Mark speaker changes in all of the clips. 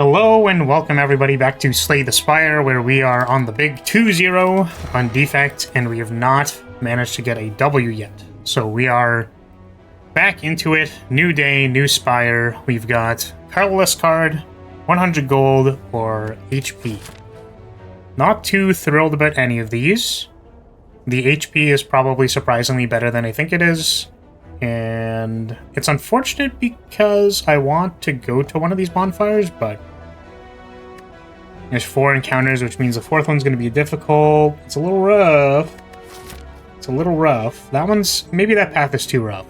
Speaker 1: Hello and welcome everybody back to Slay the Spire, where we are on the big 2-0 on defect, and we have not managed to get a W yet. So we are back into it. New day, new Spire. We've got colorless card, 100 gold, or HP. Not too thrilled about any of these. The HP is probably surprisingly better than I think it is. And it's unfortunate because I want to go to one of these bonfires, but there's 4 encounters, which means the 4th one's going to be difficult. It's a little rough. It's a little rough. That one's... maybe that path is too rough.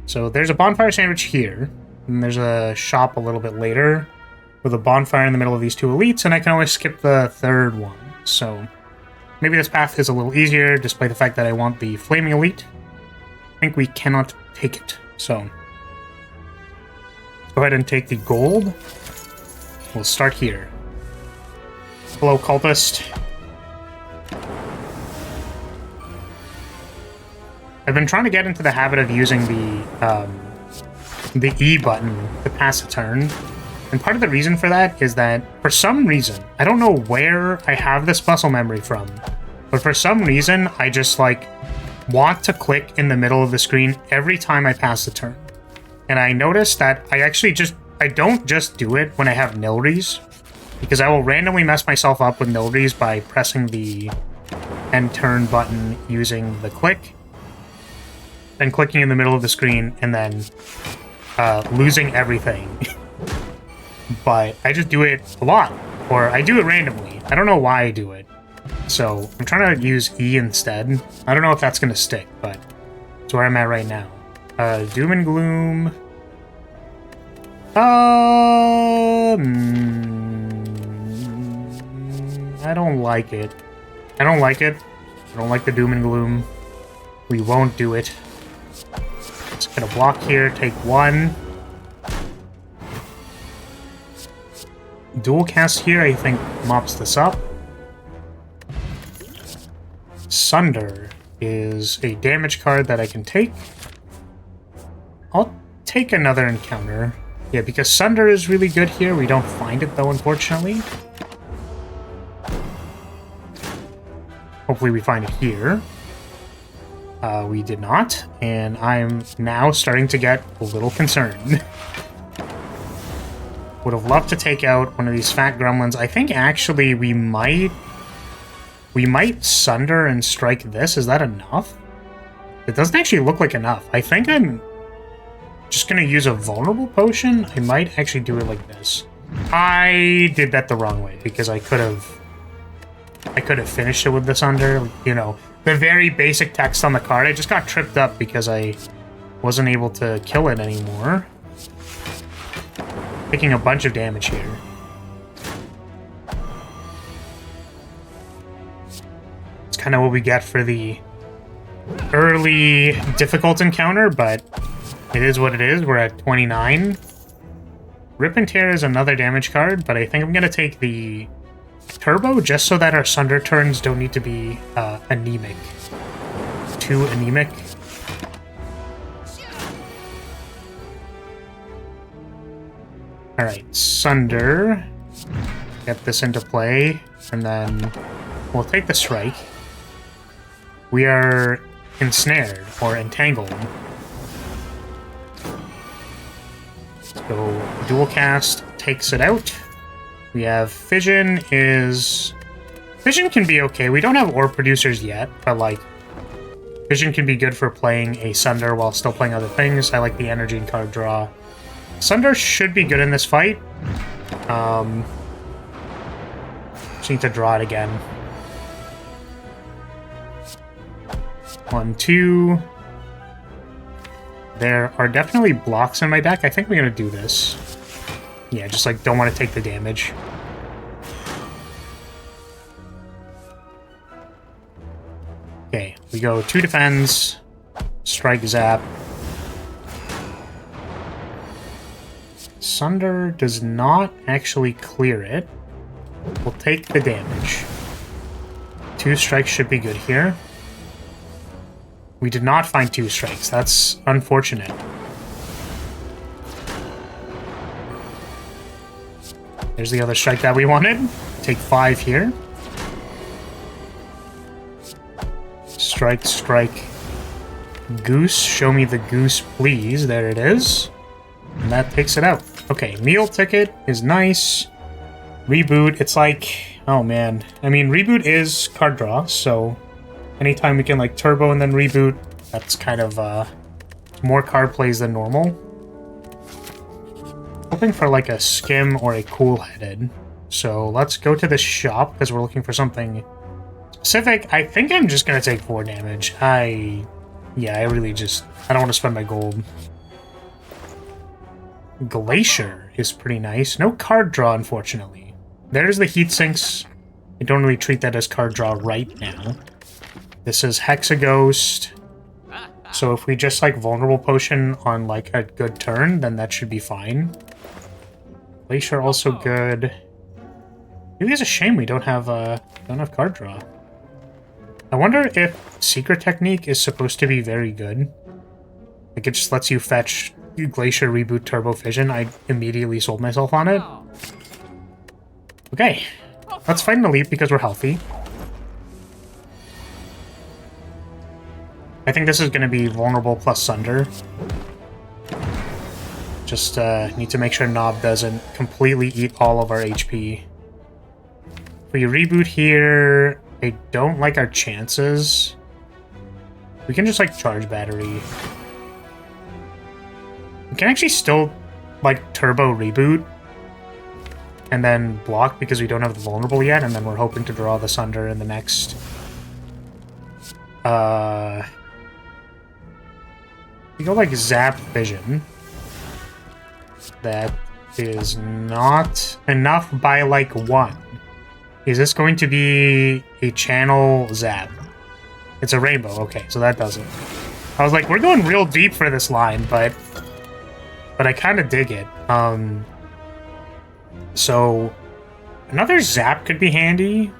Speaker 1: So there's a bonfire sandwich here, and there's a shop a little bit later with a bonfire in the middle of these 2 elites, and I can always skip the 3rd one. So maybe this path is a little easier, despite the fact that I want the flaming elite. I think we cannot take it. So go ahead and take the gold. We'll start here. Hello, cultist. I've been trying to get into the habit of using the E button to pass a turn. And part of the reason for that is that, for some reason, I don't know where I have this muscle memory from, but for some reason, I just, want to click in the middle of the screen every time I pass the turn. And I noticed that I don't just do it when I have nilries, because I will randomly mess myself up with nilries by pressing the end turn button using the click, then clicking in the middle of the screen, and then losing everything. But I just do it a lot, or I do it randomly. I don't know why I do it. So I'm trying to use E instead. I don't know if that's going to stick, but it's where I'm at right now. Doom and Gloom. I don't like it. I don't like it. I don't like the Doom and Gloom. We won't do it. Just gonna block here, take 1. Dual cast here, I think, mops this up. Sunder is a damage card that I can take. I'll take another encounter. Yeah, because Sunder is really good here. We don't find it, though, unfortunately. Hopefully we find it here. We did not, and I'm now starting to get a little concerned. Would have loved to take out one of these fat gremlins. I think, actually, we might Sunder and strike this. Is that enough? It doesn't actually look like enough. I think I'm just going to use a vulnerable potion. I might actually do it like this. I did that the wrong way, because I could have finished it with the Sunder. You know, the very basic text on the card. I just got tripped up because I wasn't able to kill it anymore. Taking a bunch of damage here. Kind of what we get for the early difficult encounter, but it is what it is. We're at 29. Rip and Tear is another damage card, but I think I'm going to take the Turbo just so that our Sunder turns don't need to be anemic. Too anemic. Alright, Sunder. Get this into play, and then we'll take the strike. We are ensnared, or entangled. So, dual cast takes it out. We have Fission Fission can be okay. We don't have ore producers yet, but, Fission can be good for playing a Sunder while still playing other things. I like the energy and card draw. Sunder should be good in this fight. Just need to draw it again. 1, 2. There are definitely blocks in my deck. I think we're gonna do this. Yeah, just don't want to take the damage. Okay, we go 2 defends, strike zap. Sunder does not actually clear it. We'll take the damage. 2 strikes should be good here. We did not find 2 strikes. That's unfortunate. There's the other strike that we wanted. Take 5 here. Strike, strike. Goose. Show me the goose, please. There it is. And that takes it out. Okay, meal ticket is nice. Reboot, it's like... Oh, man. I mean, reboot is card draw, so... Anytime we can, like, turbo and then reboot, that's kind of, more card plays than normal. Hoping for, like, a skim or a cool-headed. So, let's go to the shop, because we're looking for something specific. I think I'm just gonna take 4 damage. Yeah, I really just... I don't want to spend my gold. Glacier is pretty nice. No card draw, unfortunately. There's the heat sinks. I don't really treat that as card draw right now. This is Hexaghost. So if we just, like, Vulnerable Potion on, like, a good turn, then that should be fine. Glacier also good. Maybe it's a shame we don't have card draw. I wonder if Secret Technique is supposed to be very good. Like, it just lets you fetch Glacier, Reboot, Turbo, Fission. I immediately sold myself on it. Okay. Let's fight an Elite because we're healthy. I think this is going to be Vulnerable plus Sunder. Just need to make sure Knob doesn't completely eat all of our HP. If we reboot here, I don't like our chances. We can just, like, charge battery. We can actually still, like, turbo reboot. And then block because we don't have the vulnerable yet, and then we're hoping to draw the Sunder in the next... We go, like, Zap Vision. That is not enough by, like, 1. Is this going to be a channel Zap? It's a rainbow. Okay, so that does it. I was like, we're going real deep for this line, but I kind of dig it. So another Zap could be handy,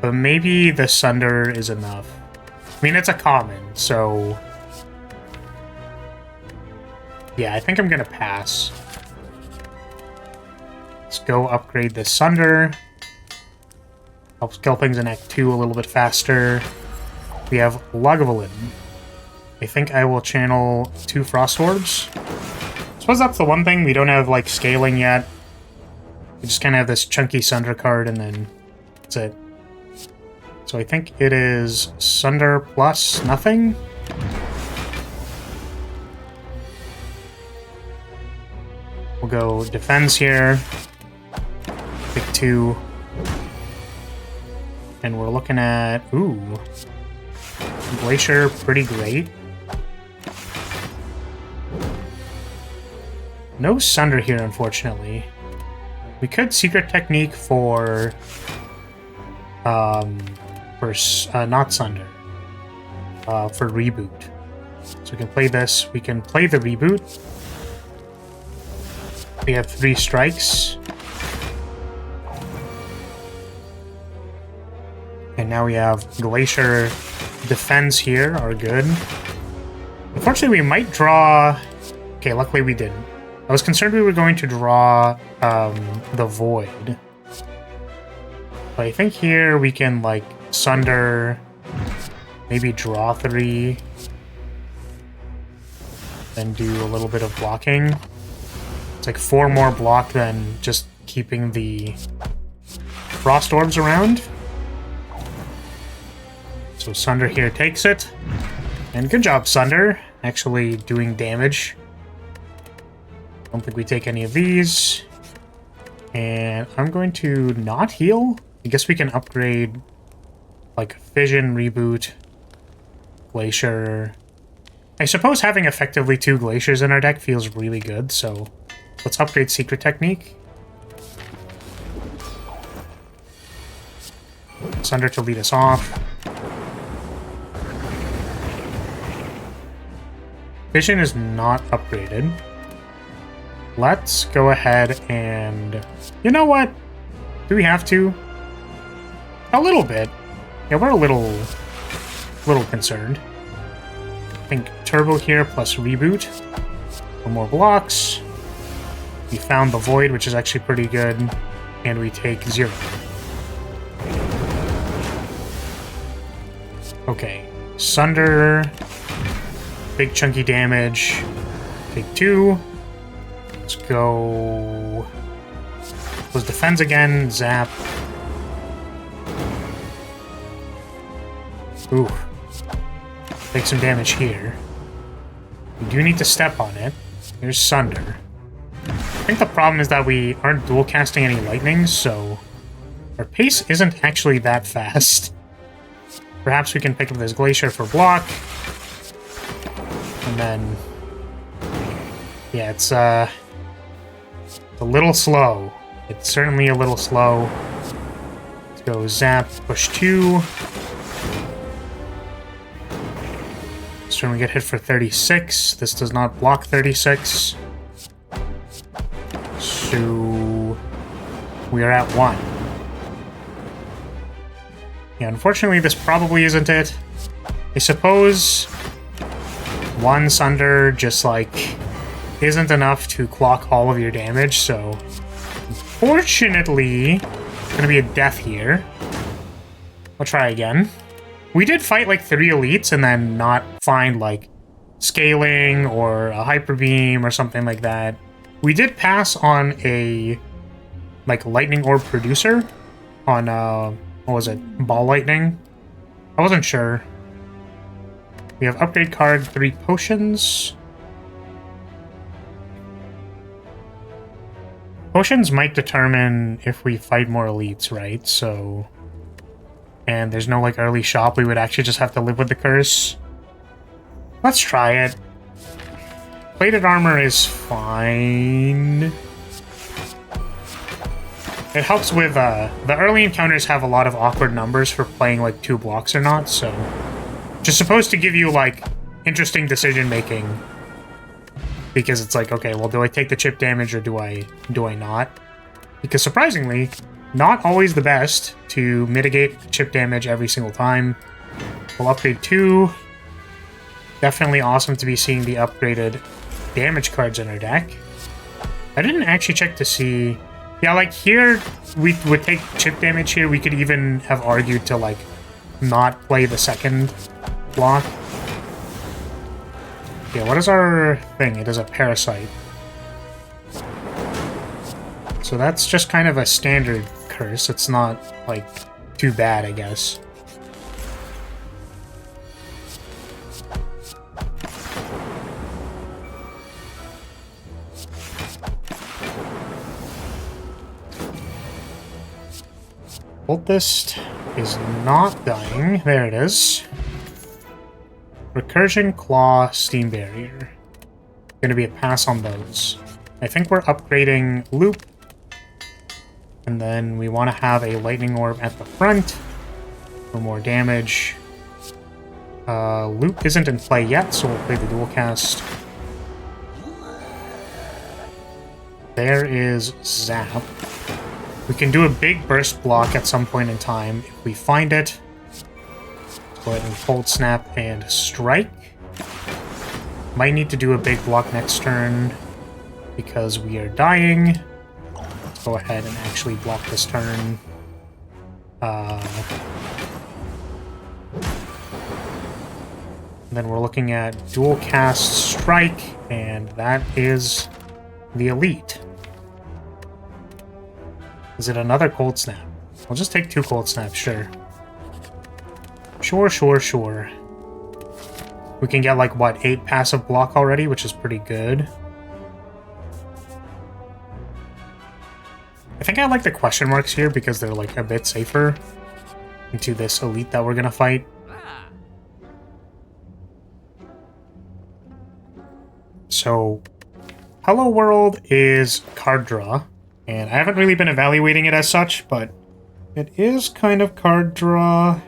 Speaker 1: but maybe the Sunder is enough. I mean, it's a common, so... Yeah, I think I'm gonna pass. Let's go upgrade the Sunder. Helps kill things in Act 2 a little bit faster. We have Lagavulin. I think I will channel 2 Frost Orbs. I suppose that's the one thing. We don't have, like, scaling yet. We just kind of have this chunky Sunder card, and then that's it. So I think it is Sunder plus nothing. We'll go defense here. Pick 2. And we're looking at... Ooh. Glacier, pretty great. No Sunder here, unfortunately. We could Secret Technique for... not Sunder. For Reboot. So we can play this. We can play the Reboot. We have 3 strikes. And now we have Glacier. Defense here are good. Unfortunately, we might draw... Okay, luckily we didn't. I was concerned we were going to draw the Void. But I think here we can, like, Sunder, maybe draw 3, then do a little bit of blocking. It's like 4 more block than just keeping the Frost Orbs around. So Sunder here takes it. And good job, Sunder. Actually doing damage. Don't think we take any of these. And I'm going to not heal. I guess we can upgrade, like, Fission, Reboot, Glacier. I suppose having effectively 2 Glaciers in our deck feels really good, so let's upgrade Secret Technique. Sunder to lead us off. Fission is not upgraded. Let's go ahead and... You know what? Do we have to? A little bit. Yeah, we're a little concerned. I think Turbo here plus Reboot. 1 more blocks. We found the Void, which is actually pretty good, and we take 0. Okay, Sunder, big chunky damage, take 2. Let's go... Let's defense again, zap. Ooh. Take some damage here. We do need to step on it. Here's Sunder. I think the problem is that we aren't dual casting any lightnings, so our pace isn't actually that fast. Perhaps we can pick up this Glacier for block. And then... yeah, it's a little slow. It's certainly a little slow. Let's go zap, push 2. This turn we get hit for 36. This does not block 36. So we are at 1. Yeah, unfortunately this probably isn't it. I suppose 1 Sunder just like isn't enough to clock all of your damage, so unfortunately it's gonna be a death here. I'll try again. We did fight like 3 elites and then not find like scaling or a hyper beam or something like that. We did pass on a like lightning orb producer on what was it? Ball lightning? I wasn't sure. We have upgrade card, 3 potions. Potions might determine if we fight more elites, right? So... and there's no, like, early shop. We would actually just have to live with the curse. Let's try it. Plated armor is fine. It helps with, the early encounters have a lot of awkward numbers for playing, like, 2 blocks or not, so... just supposed to give you, like, interesting decision-making. Because it's like, okay, well, do I take the chip damage or do I not? Because surprisingly, not always the best to mitigate chip damage every single time. We'll upgrade 2. Definitely awesome to be seeing the upgraded damage cards in our deck. I didn't actually check to see... yeah, like here, we would take chip damage here. We could even have argued to, like, not play the second block. Yeah, what is our thing? It is a parasite. So that's just kind of a standard curse. It's not, like, too bad, I guess. Cultist is not dying. There it is. Recursion, Claw, Steam Barrier. Gonna be a pass on those. I think we're upgrading Loop. And then we want to have a Lightning Orb at the front for more damage. Loop isn't in play yet, so we'll play the dual cast. There is Zap. We can do a big burst block at some point in time if we find it. Go ahead and Cold Snap and Strike. Might need to do a big block next turn because we are dying. Let's go ahead and actually block this turn. Then we're looking at dual cast Strike, and that is the Elite. Is it another Cold Snap? We'll just take 2 Cold Snaps, sure. Sure. We can get, like, what, 8 passive block already, which is pretty good. I think I like the question marks here because they're, like, a bit safer into this Elite that we're gonna fight. So, Hello World is card draw. And I haven't really been evaluating it as such, but it is kind of card draw.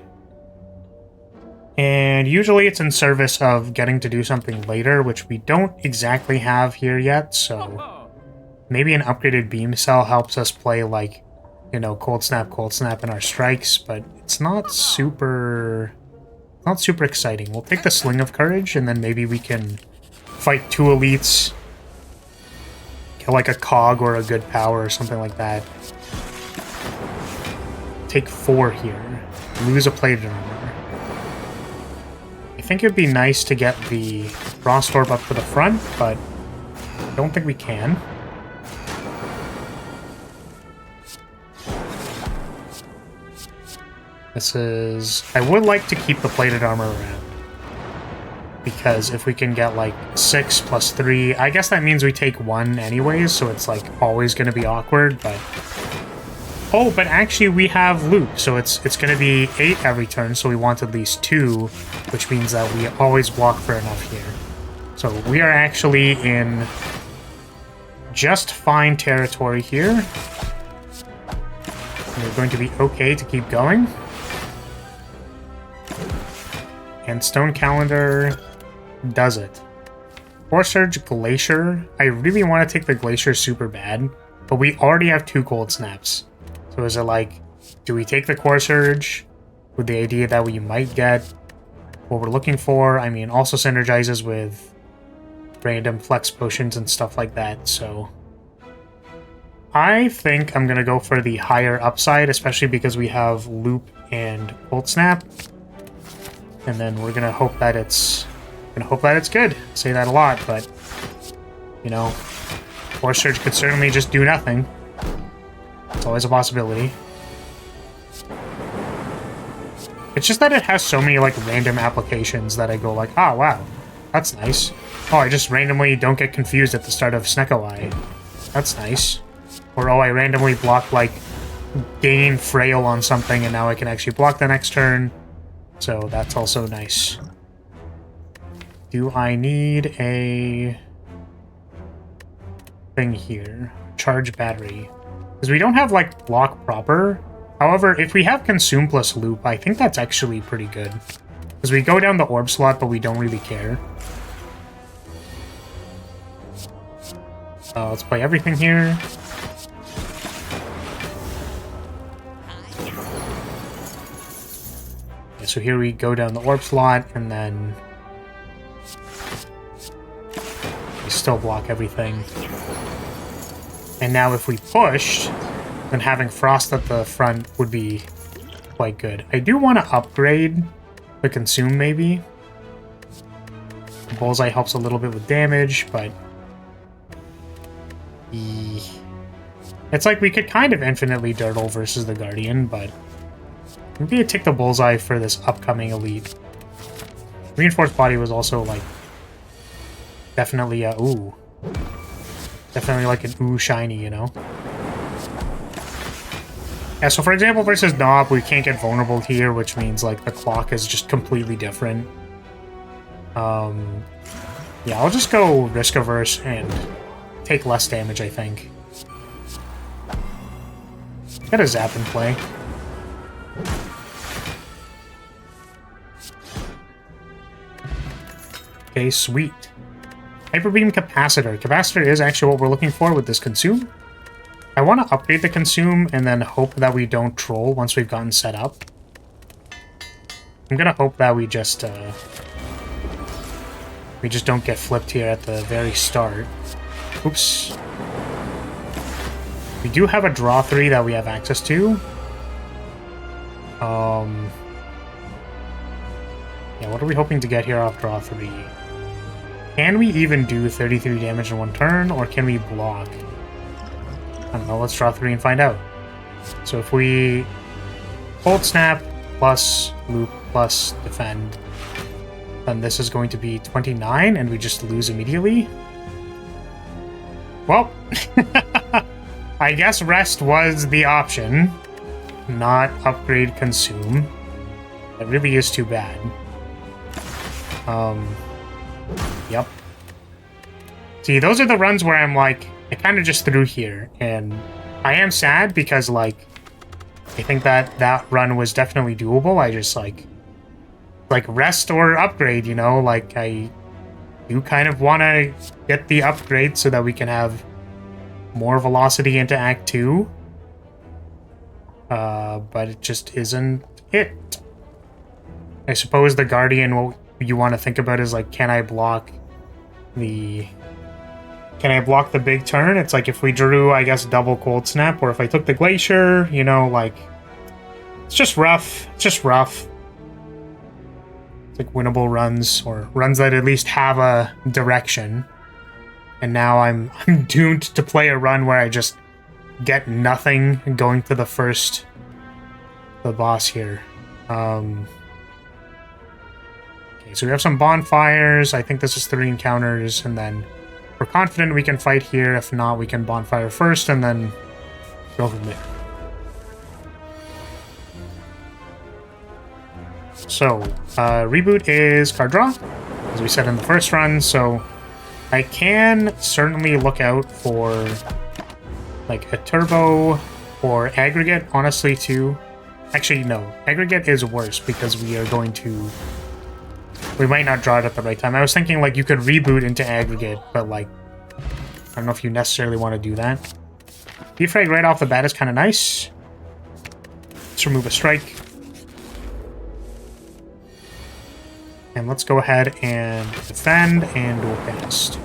Speaker 1: And usually it's in service of getting to do something later, which we don't exactly have here yet, so maybe an upgraded beam cell helps us play, like, you know, Cold Snap in our strikes, but it's not super exciting. We'll take the Sling of Courage, and then maybe we can fight 2 elites, like a cog or a good power or something like that. Take 4 here. Lose a plated armor. I think it'd be nice to get the Frost Orb up to the front, but I don't think we can. This is... I would like to keep the plated armor around. Because if we can get, like, 6 plus 3... I guess that means we take 1 anyways, so it's, like, always going to be awkward, but... Oh, but actually we have loop, so it's going to be 8 every turn, so we want at least 2, which means that we always walk for enough here. So we are actually in just fine territory here. We're going to be okay to keep going. And Stone Calendar does it. Force Surge Glacier. I really want to take the Glacier super bad, but we already have 2 Cold Snaps. So is it like, do we take the Core Surge with the idea that we might get what we're looking for? I mean, also synergizes with random flex potions and stuff like that, so... I think I'm going to go for the higher upside, especially because we have Loop and Cold Snap. And then we're going to hope that it's... good. I say that a lot, but... You know, Force Surge could certainly just do nothing. It's always a possibility. It's just that it has so many, like, random applications that I go like, oh, wow, that's nice. Oh, I just randomly don't get confused at the start of Snecko Eye. That's nice. Or, oh, I randomly block, like, gain Frail on something, and now I can actually block the next turn. So that's also nice. Do I need a thing here? Charge battery. Because we don't have, like, block proper. However, if we have consume plus loop, I think that's actually pretty good. Because we go down the orb slot, but we don't really care. Let's play everything here. Yeah, so here we go down the orb slot, and then we still block everything. And now if we pushed, then having Frost at the front would be quite good. I do want to upgrade the Consume, maybe. The Bullseye helps a little bit with damage, but... It's like we could kind of infinitely Dirtle versus the Guardian, but... Maybe I take the Bullseye for this upcoming Elite. Reinforced Body was also, like... Definitely a... Ooh. Definitely like an ooh shiny, you know? Yeah, so for example, versus Knob, we can't get vulnerable here, which means, like, the clock is just completely different. Yeah, I'll just go risk-averse and take less damage, I think. Got a Zap in play. Okay, sweet. Hyper Beam Capacitor. Capacitor is actually what we're looking for with this Consume. I want to upgrade the Consume and then hope that we don't troll once we've gotten set up. I'm gonna hope that we just don't get flipped here at the very start. Oops. We do have a draw 3 that we have access to. Yeah, what are we hoping to get here off draw 3? Can we even do 33 damage in one turn, or can we block? I don't know, let's draw 3 and find out. So if we Cold Snap plus Loop plus Defend, then this is going to be 29, and we just lose immediately. Well, I guess Rest was the option, not Upgrade Consume. That really is too bad. Yep. See, those are the runs where I'm like, I kind of just threw here, and I am sad because, like, I think that run was definitely doable. I just, like Rest or Upgrade, you know? Like, I do kind of want to get the upgrade so that we can have more velocity into Act 2. But it just isn't it. I suppose the Guardian, what you want to think about is, like, can I block the Can I block the big turn? It's like if we drew, I guess, double Cold Snap, or if I took the Glacier, you know, like... It's just rough. It's just rough. It's like winnable runs, or runs that at least have a direction. And now I'm doomed to play a run where I just get nothing going to the boss here. Okay, so we have some bonfires. I think this is 3 encounters, and then we're confident we can fight here. If not, we can bonfire first and then go from there. So, reboot is card draw, as we said in the first run, so I can certainly look out for like a turbo or aggregate, honestly, too. Actually, no. Aggregate is worse because we are going to... We might not draw it at the right time. I was thinking, like, you could reboot into aggregate, but, like, I don't know if you necessarily want to do that. Defrag right off the bat is kind of nice. Let's remove a strike. And let's go ahead and defend and dual cast.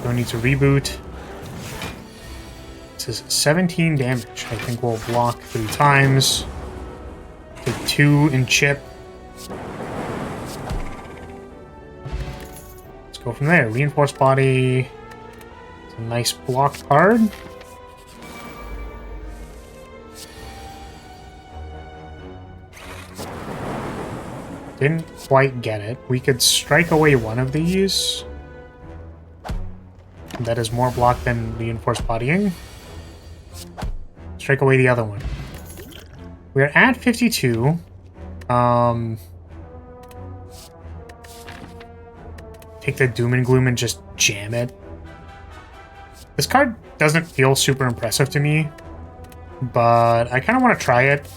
Speaker 1: Don't need to reboot. This is 17 damage. I think we'll block 3 times. Take 2 and chip. Let's go from there. Reinforced body. It's a nice block card. Didn't quite get it. We could strike away one of these. That is more block than reinforced bodying. Strike away the other one. We're at 52. Take the Doom and Gloom and just jam it. This card doesn't feel super impressive to me, but I kind of want to try it.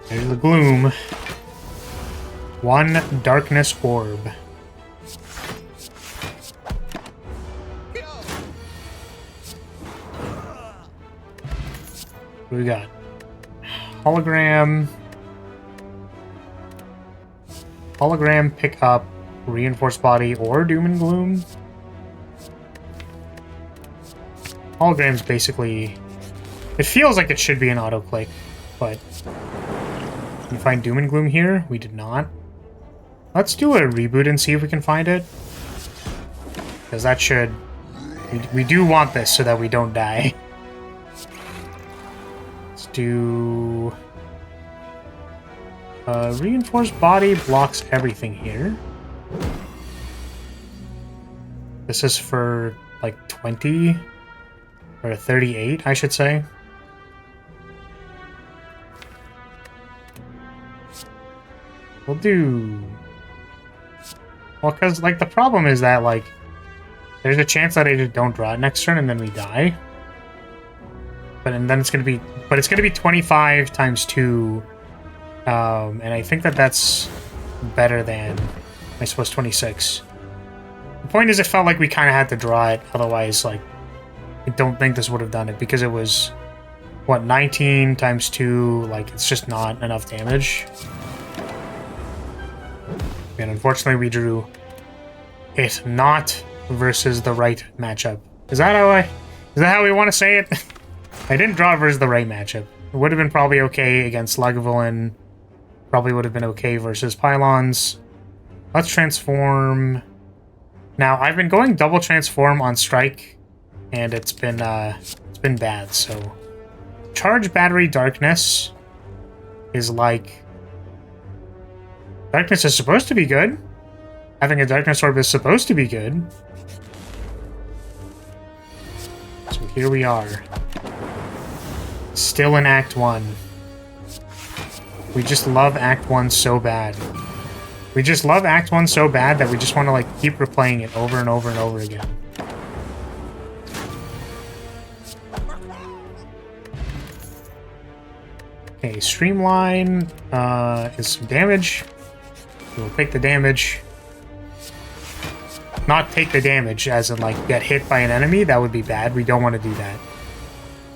Speaker 1: There's the Gloom. 1 Darkness Orb. What do we got? Hologram. Hologram, pick up Reinforced Body or Doom and Gloom. Hologram's basically... It feels like it should be an auto-click, but... Can we find Doom and Gloom here? We did not. Let's do a reboot and see if we can find it. Because that should... We do want this so that we don't die. Let's do... Reinforced Body blocks everything here. This is for, like, 20? Or 38, I should say. We'll do... Well, because, like, the problem is that, like, there's a chance that I just don't draw it next turn and then we die. And then it's going to be... But it's going to be 25 times 2. And I think that that's better than, I suppose, 26. The point is, it felt like we kind of had to draw it. Otherwise, like, I don't think this would have done it. Because it was, what, 19 times 2? Like, it's just not enough damage. And unfortunately, we drew it not versus the right matchup. Is that how we want to say it? I didn't draw versus the right matchup. It would have been probably okay against Lagavulin. Probably would have been okay versus Pylons. Let's transform. Now, I've been going double transform on strike, and it's been bad. So, charge battery darkness is like. Darkness is supposed to be good. Having a Darkness Orb is supposed to be good. So here we are. Still in Act 1. We just love Act 1 so bad. We just love Act 1 so bad that we just want to, like, keep replaying it over and over and over again. Okay, Streamline is some damage. We'll take the damage. not take the damage, as in, like, get hit by an enemy. That would be bad. We don't want to do that.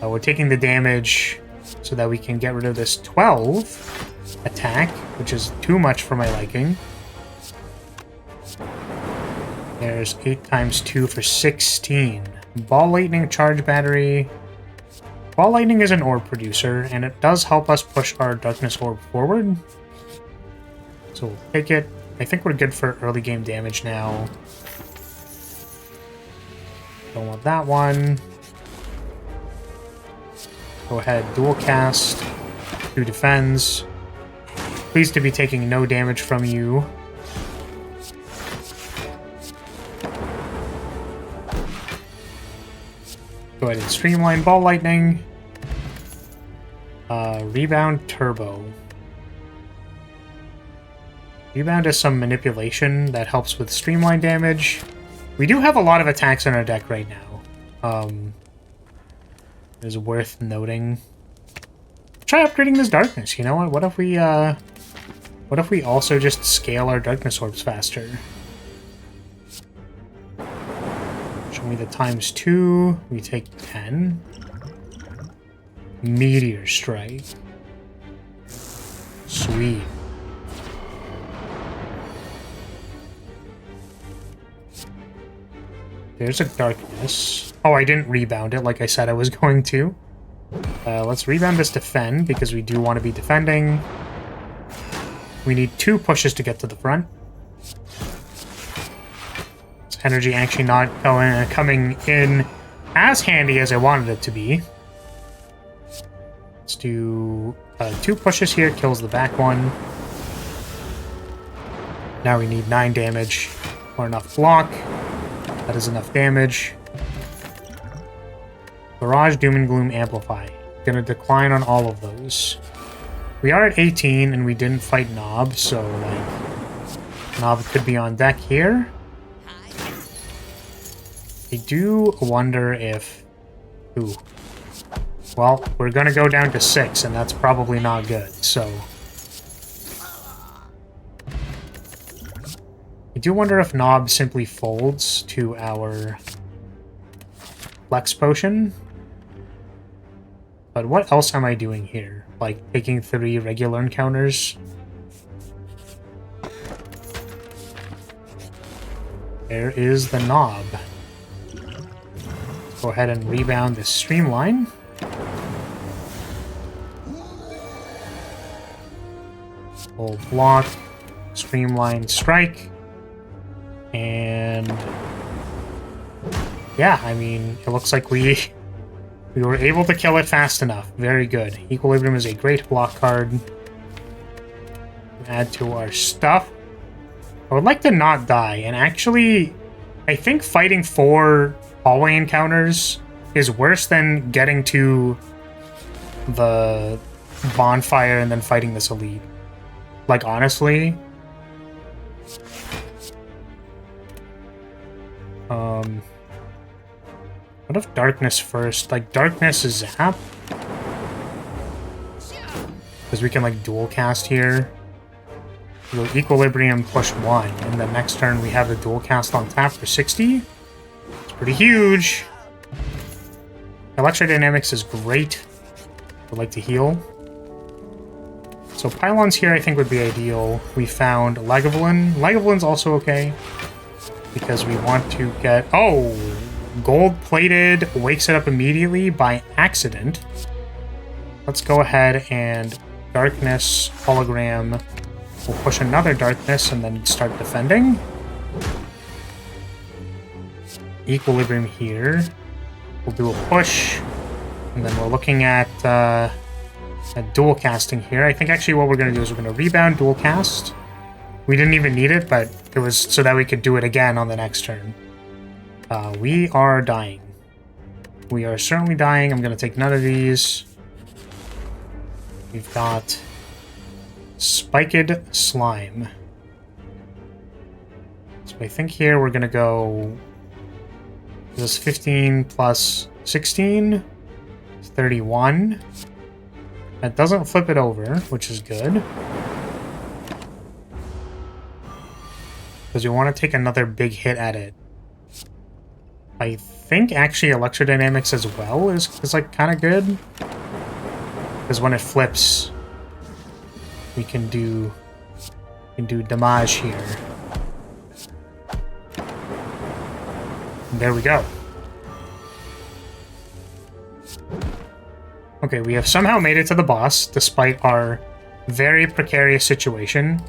Speaker 1: We're taking the damage so that we can get rid of this 12 attack, which is too much for my liking. There's 8 times 2 for 16. Ball Lightning, Charge Battery. Ball Lightning is an orb producer, and it does help us push our Darkness Orb forward. So we'll take it. I think we're good for early game damage now. Don't want that one. Go ahead, dual cast. 2 defends. Pleased to be taking no damage from you. Go ahead and streamline Ball Lightning. Rebound Turbo. Rebound is some manipulation that helps with streamline damage. We do have a lot of attacks on our deck right now. Is worth noting. Try upgrading this darkness. You know what? What if we also just scale our darkness orbs faster? Show me the times 2. We take 10. Meteor Strike. Sweet. There's a darkness. Oh, I didn't rebound it like I said I was going to. Let's rebound this defend, because we do want to be defending. We need 2 pushes to get to the front. This energy actually not coming in as handy as I wanted it to be. Let's do 2 pushes here, kills the back one. Now we need 9 damage or enough block. That is enough damage. Barrage, Doom and Gloom, Amplify. Gonna decline on all of those. We are at 18 and we didn't fight Knob, so like Knob could be on deck here. I do wonder if... Ooh. Well, we're gonna go down to 6 and that's probably not good, so... I do wonder if Knob simply folds to our Flex Potion. But what else am I doing here? Like, taking 3 regular encounters? There is the Knob. Let's go ahead and rebound this Streamline. Full block. Streamline Strike. And... yeah, I mean, it looks like we were able to kill it fast enough. Very good. Equilibrium is a great block card. Add to our stuff. I would like to not die, and actually, I think fighting 4 hallway encounters is worse than getting to the bonfire and then fighting this elite. Like, honestly... what if darkness first? Like, darkness is zap? Because we can, like, dual cast here. We'll equilibrium push 1, and the next turn we have the dual cast on tap for 60. It's pretty huge. Electrodynamics is great. Would like to heal. So pylons here I think would be ideal. We found Lagavulin. Lagavulin's also okay. Because we want to get... oh! Gold-plated wakes it up immediately by accident. Let's go ahead and darkness, hologram. We'll push another darkness and then start defending. Equilibrium here. We'll do a push. And then we're looking at dual casting here. I think actually what we're going to do is we're going to rebound dual cast. We didn't even need it, but it was so that we could do it again on the next turn. We are dying. We are certainly dying. I'm going to take none of these. We've got Spiked Slime. So I think here we're going to go... this is 15 plus 16. It's 31. That doesn't flip it over, which is good. Because you want to take another big hit at it. I think actually electrodynamics as well is like kind of good. Because when it flips, we can do damage here. And there we go. Okay, we have somehow made it to the boss, despite our very precarious situation.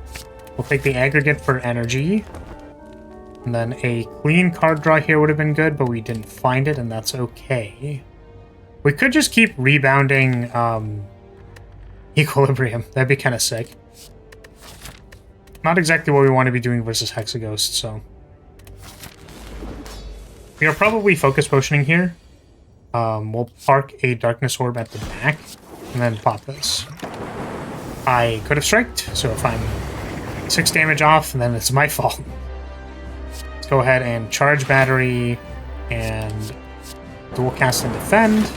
Speaker 1: We'll take the aggregate for energy. And then a clean card draw here would have been good, but we didn't find it, and that's okay. We could just keep rebounding equilibrium. That'd be kind of sick. Not exactly what we want to be doing versus Hexaghost, so... We are probably focus potioning here. We'll park a Darkness Orb at the back, and then pop this. I could have striked, so if I'm 6 damage off, then it's my fault. Let's go ahead and charge battery, and dual cast and defend.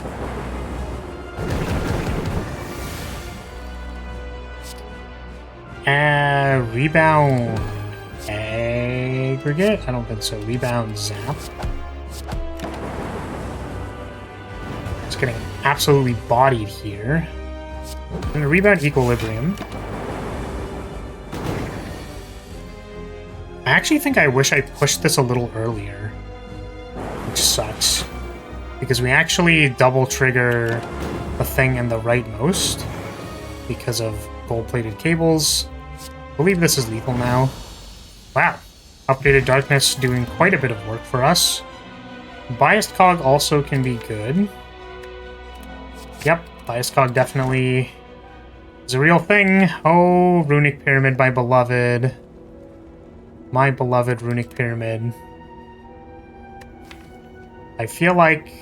Speaker 1: Rebound aggregate? I don't think so. Rebound zap. Just getting absolutely bodied here. I'm gonna rebound equilibrium. I actually think I wish I pushed this a little earlier, which sucks. Because we actually double trigger the thing in the rightmost because of gold-plated cables. I believe this is lethal now. Wow. Updated Darkness doing quite a bit of work for us. Biased Cog also can be good. Yep, Biased Cog definitely is a real thing. Oh, Runic Pyramid, my beloved. My beloved Runic Pyramid. I feel like...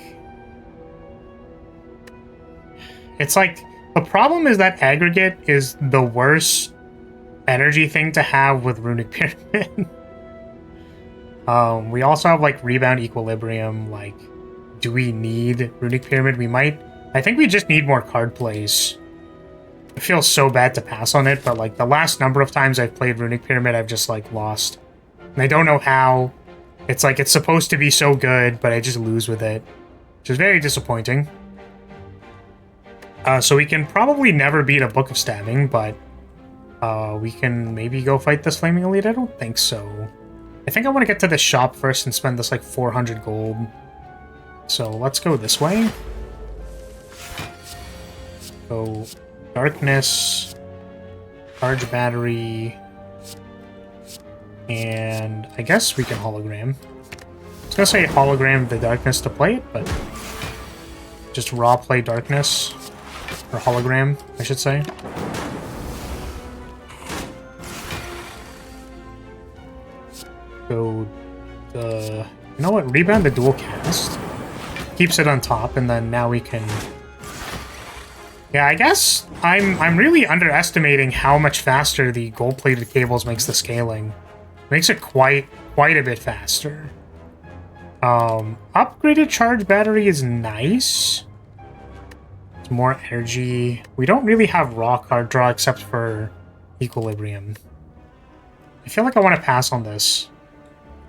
Speaker 1: It's like... The problem is that aggregate is the worst energy thing to have with Runic Pyramid. We also have like rebound equilibrium. Like, do we need Runic Pyramid? We might. I think we just need more card plays. It feels so bad to pass on it, but like the last number of times I've played Runic Pyramid, I've just like lost. And I don't know how. It's like it's supposed to be so good, but I just lose with it, which is very disappointing. So we can probably never beat a Book of Stabbing, but we can maybe go fight this Flaming Elite. I don't think so. I think I want to get to the shop first and spend this like 400 gold. So let's go this way. Go Darkness, charge battery, and I guess we can hologram. I was gonna say hologram the Darkness to play it, but just raw play Darkness. Or hologram, I should say. Go the... You know what? Rebound the dual cast. Keeps it on top, and then now we can... Yeah, I guess I'm really underestimating how much faster the gold-plated cables makes the scaling. Makes it quite a bit faster. Upgraded charge battery is nice. It's more energy. We don't really have raw card draw except for equilibrium. I feel like I want to pass on this.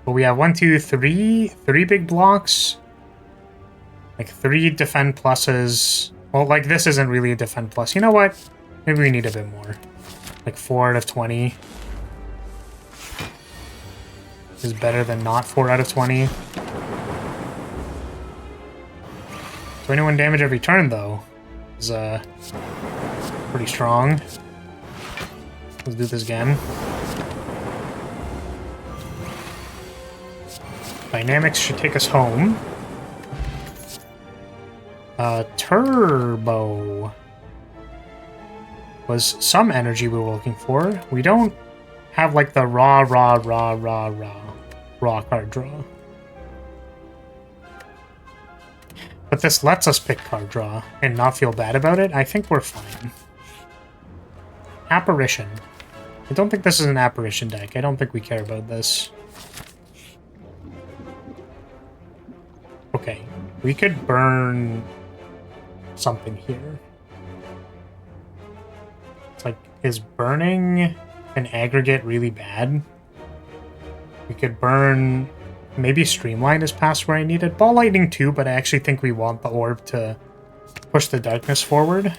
Speaker 1: But we have 1, 2, 3 big blocks. Like 3 defend pluses. Well, like this isn't really a defend plus. You know what? Maybe we need a bit more. Like 4 out of 20. Is better than not 4 out of 20. 21 damage every turn, though. Is pretty strong. Let's do this again. Dynamics should take us home. Turbo was some energy we were looking for. We don't have like the raw card draw. But this lets us pick card draw and not feel bad about it. I think we're fine. Apparition. I don't think this is an apparition deck. I don't think we care about this. Okay. We could burn something here. It's like, is burning an aggregate really bad? We could burn maybe Streamline is past where I need it. Ball Lightning too, but I actually think we want the orb to push the darkness forward.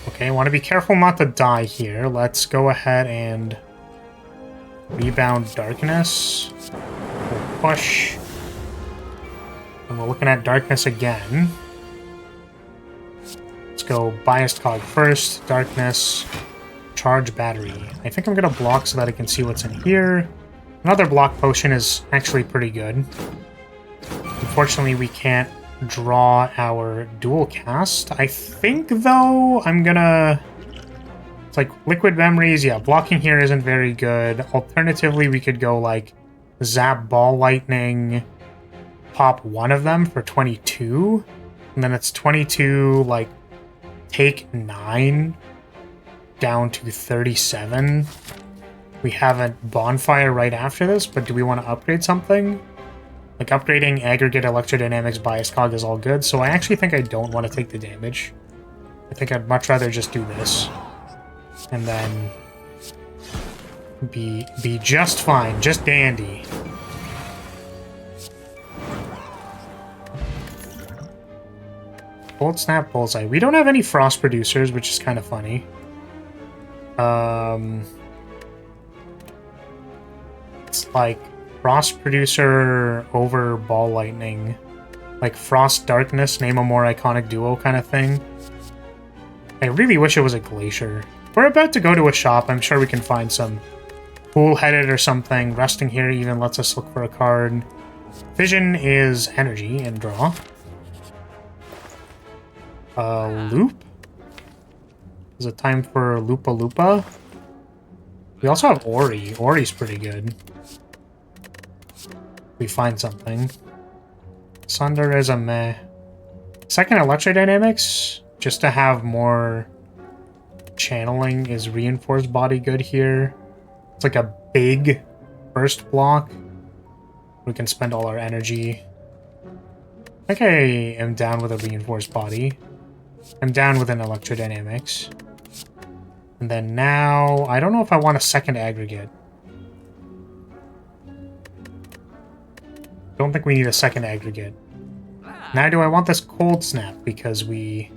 Speaker 1: Okay, I want to be careful not to die here. Let's go ahead and rebound darkness. We'll push. And we're looking at darkness again. Let's go biased cog first, darkness, charge battery. I think I'm going to block so that I can see what's in here. Another block potion is actually pretty good. Unfortunately, we can't draw our dual cast. I think, though, I'm gonna... It's like liquid memories. Yeah, blocking here isn't very good. Alternatively, we could go like zap ball lightning, pop one of them for 22, and then it's 22, like, take 9 down to 37. We have a bonfire right after this, but do we want to upgrade something? Like, upgrading aggregate electrodynamics bias cog is all good, so I actually think I don't want to take the damage. I think I'd much rather just do this. And then be just fine, just dandy. Cold Snap Bullseye. We don't have any frost producers, which is kind of funny. It's like Frost Producer over Ball Lightning. Like Frost Darkness, name a more iconic duo kind of thing. I really wish it was a Glacier. We're about to go to a shop. I'm sure we can find some Cool-Headed or something. Resting here even lets us look for a card. Vision is energy and draw. Loop? Is it time for Lupa Lupa? We also have Ori. Ori's pretty good. We find something. Sunder is a meh. Second electrodynamics, just to have more channeling, is reinforced body good here. It's like a big first block. We can spend all our energy. I think I am down with a reinforced body. I'm down with an electrodynamics. And then now, I don't know if I want a second aggregate. Don't think we need a second aggregate. Now do I want this cold snap, because we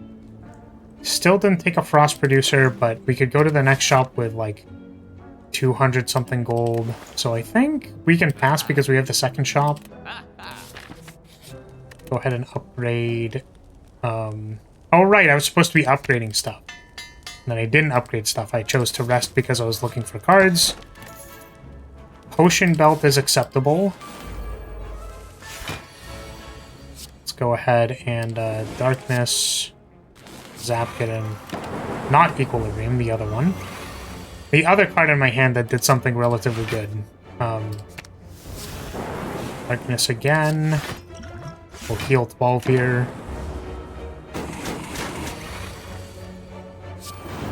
Speaker 1: still didn't take a frost producer, but we could go to the next shop with like 200 something gold. So I think we can pass because we have the second shop. Go ahead and upgrade. Oh right, I was supposed to be upgrading stuff. And then I didn't upgrade stuff. I chose to rest because I was looking for cards. Potion belt is acceptable. Let's go ahead and darkness, zap it in, not equilibrium, the other one. The other card in my hand that did something relatively good. Darkness again. We'll heal 12 here.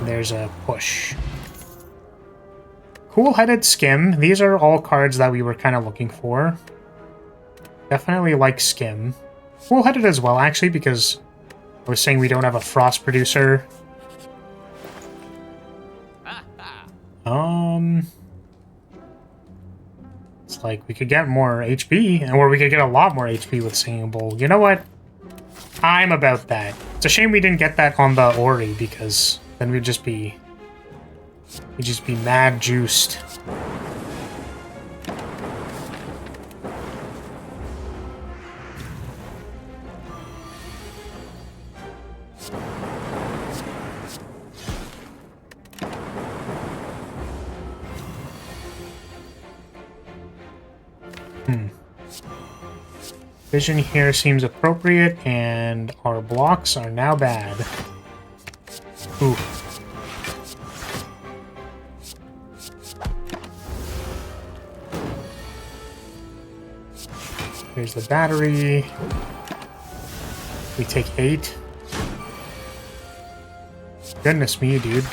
Speaker 1: There's a push. Cool-Headed Skim. These are all cards that we were kind of looking for. Definitely like Skim. Cool-Headed as well, actually, because I was saying we don't have a frost producer. It's like we could get more HP, or we could get a lot more HP with Singing Bowl. You know what? I'm about that. It's a shame we didn't get that on the Ori, because then we'd just be mad juiced. Vision here seems appropriate, and our blocks are now bad. Ooh. Here's the battery. We take 8. Goodness me, dude.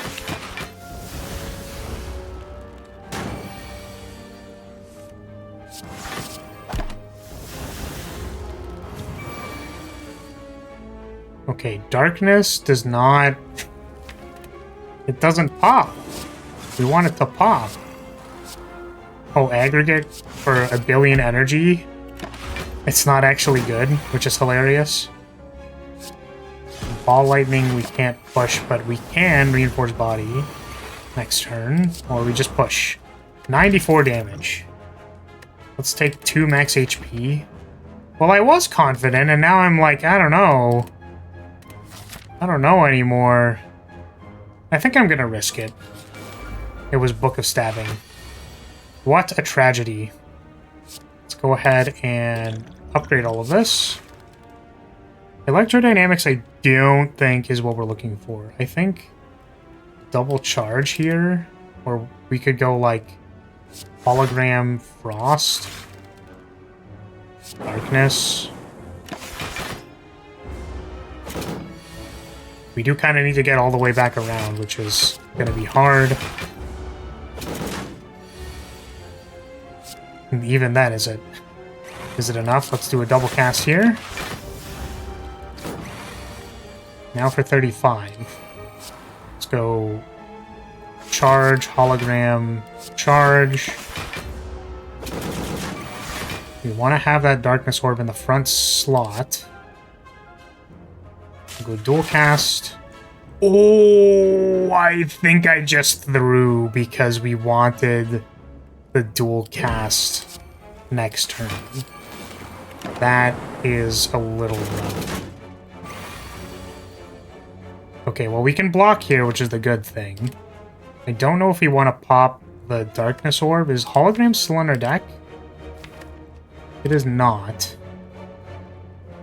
Speaker 1: Okay, darkness does not... It doesn't pop. We want it to pop. Oh, aggregate for 1 billion energy. It's not actually good, which is hilarious. Ball lightning we can't push, but we can reinforce body next turn, or we just push. 94 damage. Let's take 2 max HP. Well, I was confident, and now I'm like, I don't know. I don't know anymore. I think I'm gonna risk it. It was Book of Stabbing. What a tragedy. Let's go ahead and upgrade all of this. Electrodynamics I don't think is what we're looking for. I think double charge here, or we could go like hologram frost, darkness. We do kind of need to get all the way back around, which is going to be hard. And even then, is it enough? Let's do a double cast here. Now for 35. Let's go charge, hologram, charge. We want to have that darkness orb in the front slot. Go dual cast. Oh, I think I just threw because we wanted the dual cast next turn. That is a little rough. Okay, well, we can block here, which is the good thing. I don't know if we want to pop the darkness orb. Is hologram still on our deck? It is not.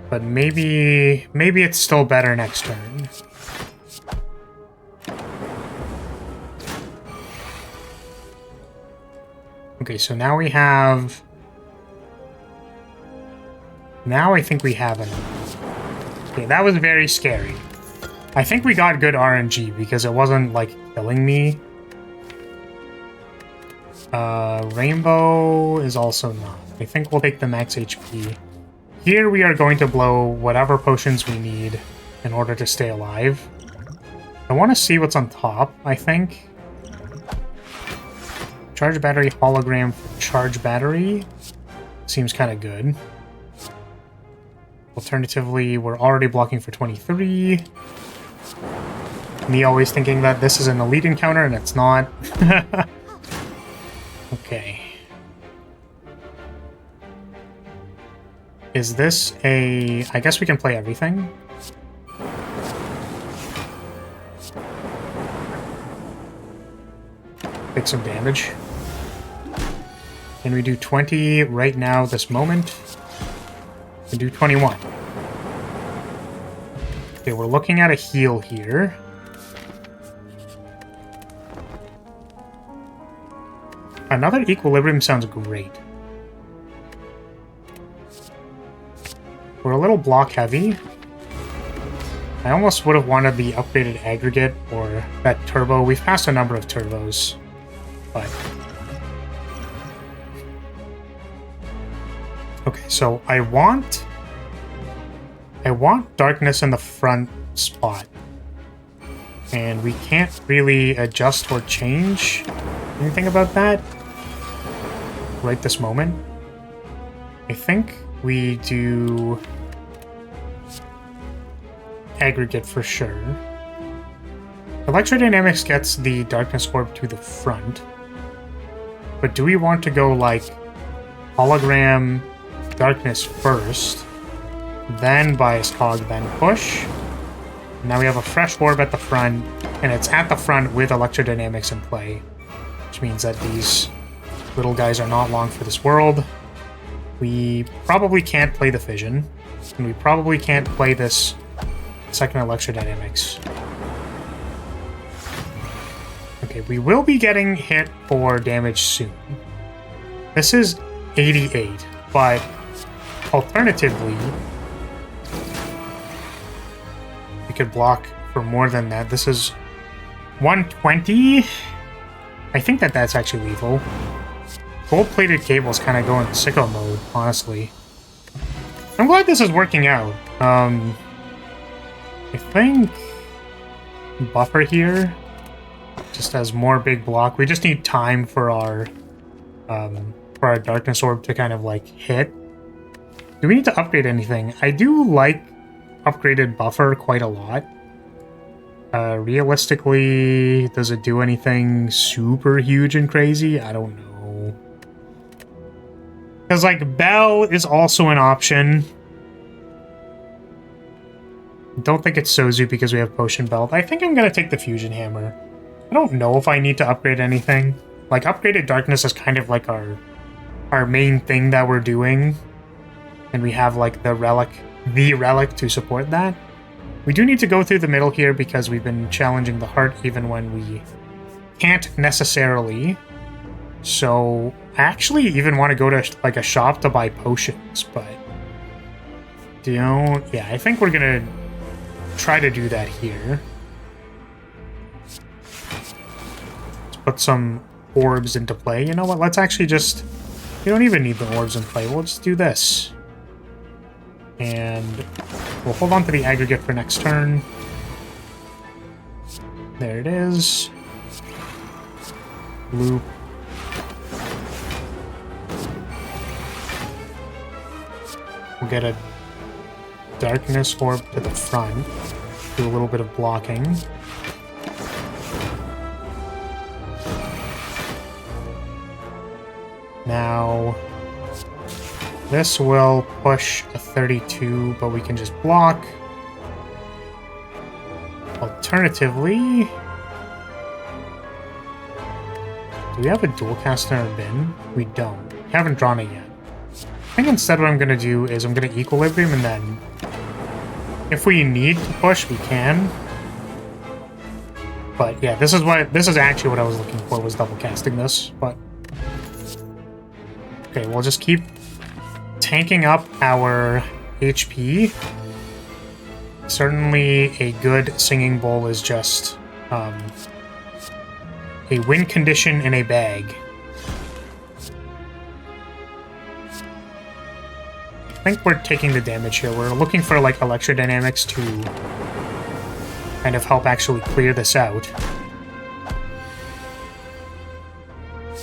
Speaker 1: But maybe it's still better next turn. Okay, so now we have... Now I think we have enough. Okay, that was very scary. I think we got good RNG because it wasn't, like, killing me. Rainbow is also not. I think we'll take the max HP. Here we are going to blow whatever potions we need in order to stay alive. I want to see what's on top, I think. Charge battery, hologram for charge battery. Seems kind of good. Alternatively, we're already blocking for 23. Me always thinking that this is an elite encounter, and it's not. Okay. Is this a... I guess we can play everything. Take some damage. Can we do 20 right now, this moment? We do 21. Okay, we're looking at a heal here. Another equilibrium sounds great. We're a little block heavy. I almost would have wanted the upgraded aggregate or that turbo. We've passed a number of turbos, but... Okay, so I want darkness in the front spot. And we can't really adjust or change anything about that right this moment. I think we do aggregate for sure. Electrodynamics gets the darkness orb to the front. But do we want to go like hologram darkness first, then bias cog, then push? Now we have a fresh orb at the front, and it's at the front with electrodynamics in play, which means that these little guys are not long for this world. We probably can't play the fission, and we probably can't play this second electrodynamics. Okay, we will be getting hit for damage soon. This is 88, but alternatively, we could block for more than that. This is 120. I think that's actually lethal. Gold-plated cable's kind of going sicko mode, honestly. I'm glad this is working out. I think buffer here just has more big block. We just need time for our for our darkness orb to kind of like hit. Do we need to upgrade anything? I do like upgraded buffer quite a lot. Realistically, does it do anything super huge and crazy? I don't know. Because, like, Bell is also an option. Don't think it's Sozu because we have Potion Belt. I think I'm going to take the Fusion Hammer. I don't know if I need to upgrade anything. Like, Upgraded Darkness is kind of like our main thing that we're doing. And we have, like, the relic to support that. We do need to go through the middle here because we've been challenging the heart even when we can't necessarily. So I actually even want to go to like a shop to buy potions, but yeah, I think we're gonna try to do that here. Let's put some orbs into play. You know what? Let's actually just, we don't even need the orbs in play. We'll just do this. And we'll hold on to the aggregate for next turn. There it is. Loop. We'll get a darkness orb to the front. Do a little bit of blocking. Now, this will push a 32, but we can just block. Alternatively, do we have a dual cast in our bin? We don't. We haven't drawn it yet. I think instead what I'm going to do is I'm going to equilibrium, and then if we need to push, we can. But yeah, this is actually what I was looking for, was double casting this. But okay, we'll just keep tanking up our HP. Certainly a good singing bowl is just a win condition in a bag. I think we're taking the damage here. We're looking for like electrodynamics to kind of help actually clear this out.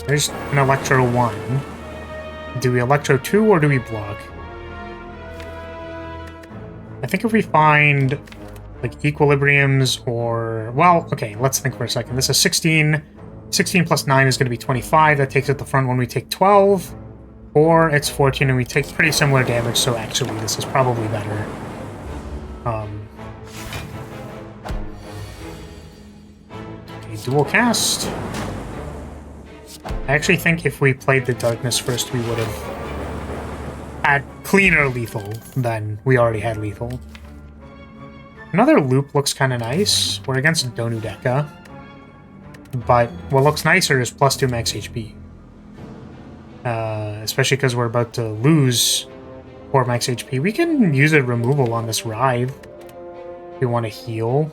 Speaker 1: There's an Electro 1. Do we Electro 2 or do we block? I think if we find like equilibriums or... Well, okay, let's think for a second. This is 16. 16 plus 9 is going to be 25. That takes it the front when we take 12. Or it's 14 and we take pretty similar damage, so actually this is probably better. Okay, dual cast. I actually think if we played the darkness first, we would have had cleaner lethal than we already had lethal. Another loop looks kind of nice. We're against Donudeka. But what looks nicer is +2 max HP. Especially because we're about to lose 4 max HP. We can use a removal on this Writhe if we want to heal.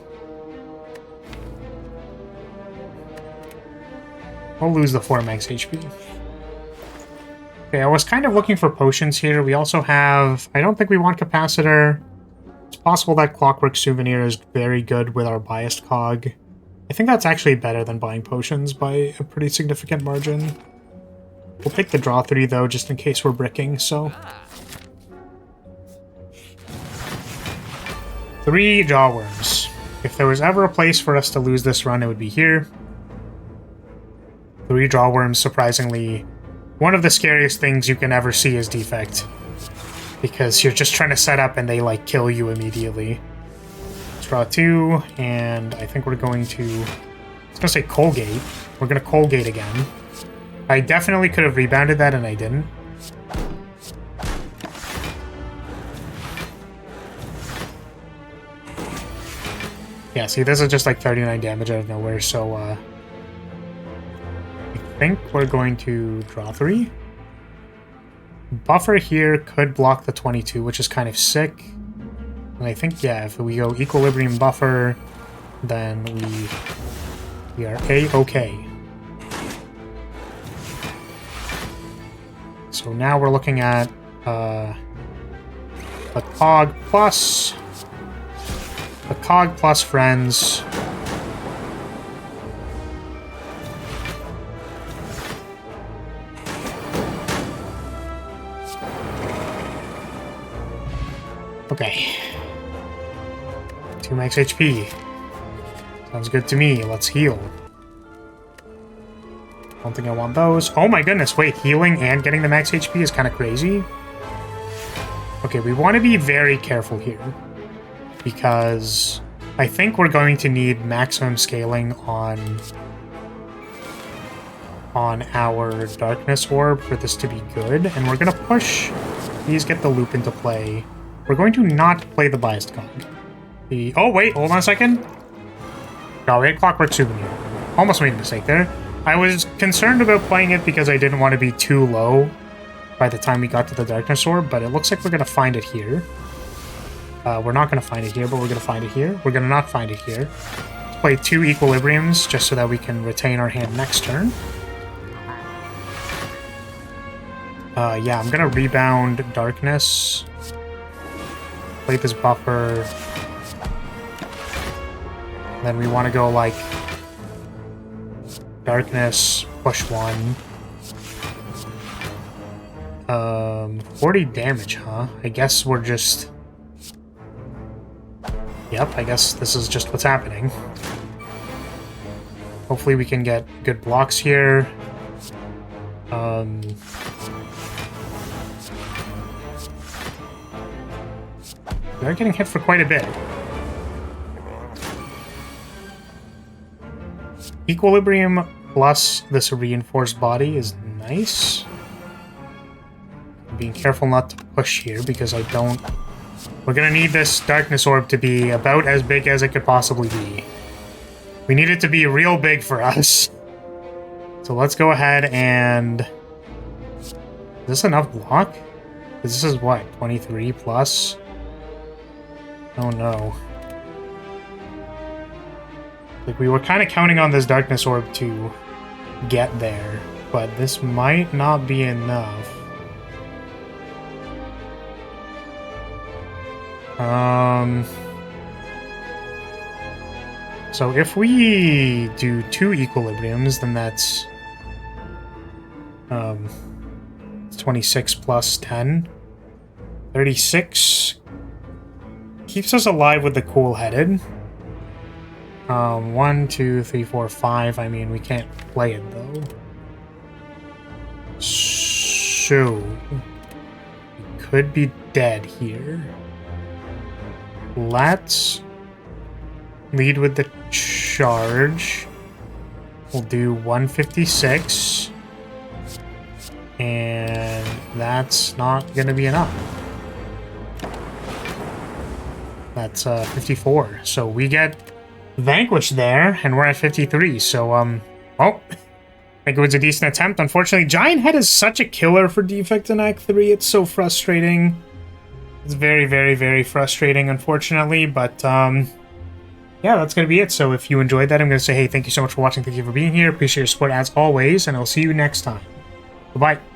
Speaker 1: We'll lose the 4 max HP. Okay, I was kind of looking for potions here. We also have... I don't think we want Capacitor. It's possible that Clockwork Souvenir is very good with our Biased Cog. I think that's actually better than buying potions by a pretty significant margin. We'll take the draw 3, though, just in case we're bricking, so... 3 Jawworms. If there was ever a place for us to lose this run, it would be here. 3 Jawworms, surprisingly, one of the scariest things you can ever see is defect. Because you're just trying to set up and they, like, kill you immediately. Draw 2, and I think we're going to... I was going to say Colgate. We're going to Colgate again. I definitely could have rebounded that, and I didn't. Yeah, see, this is just like 39 damage out of nowhere, so, I think we're going to draw 3. Buffer here could block the 22, which is kind of sick. And I think, yeah, if we go Equilibrium Buffer, then we are A-okay. So now we're looking at a Cog plus friends. Okay. 2 max HP. Sounds good to me. Let's heal. Don't think I want those. Oh my goodness, wait. Healing and getting the max HP is kind of crazy. Okay, we want to be very careful here. Because I think we're going to need maximum scaling on our darkness orb for this to be good. And we're going to push these, get the loop into play. We're going to not play the biased cog. Oh, wait, hold on a second. No, we had Clockwork Souvenir. Almost made a mistake there. I was concerned about playing it because I didn't want to be too low by the time we got to the Darkness Orb, but it looks like we're going to find it here. We're not going to find it here, but we're going to find it here. We're going to not find it here. Let's play 2 Equilibriums just so that we can retain our hand next turn. Yeah, I'm going to rebound Darkness. Play this buffer. Then we want to go, like, Darkness, push 1. 40 damage, huh? I guess we're just... Yep, I guess this is just what's happening. Hopefully we can get good blocks here. They're getting hit for quite a bit. Equilibrium plus this reinforced body is nice. I'm being careful not to push here because I don't... We're gonna need this Darkness Orb to be about as big as it could possibly be. We need it to be real big for us. So let's go ahead and... Is this enough block? This is what, 23 plus? Oh no. Like, we were kind of counting on this Darkness Orb to get there, but this might not be enough. So if we do 2 Equilibriums, then that's 26 plus 10. 36 keeps us alive with the cool-headed. 1, 2, 3, 4, 5. I mean, we can't play it, though. So... we could be dead here. Let's lead with the charge. We'll do 156. And that's not going to be enough. That's 54. So we get... vanquished there, and we're at 53, so, well, I think it was a decent attempt. Unfortunately, Giant Head is such a killer for Defect in Act 3, it's so frustrating. It's very, very, very frustrating, unfortunately, but, yeah, that's gonna be it. So if you enjoyed that, I'm gonna say, hey, thank you so much for watching, thank you for being here, appreciate your support as always, and I'll see you next time. Bye-bye.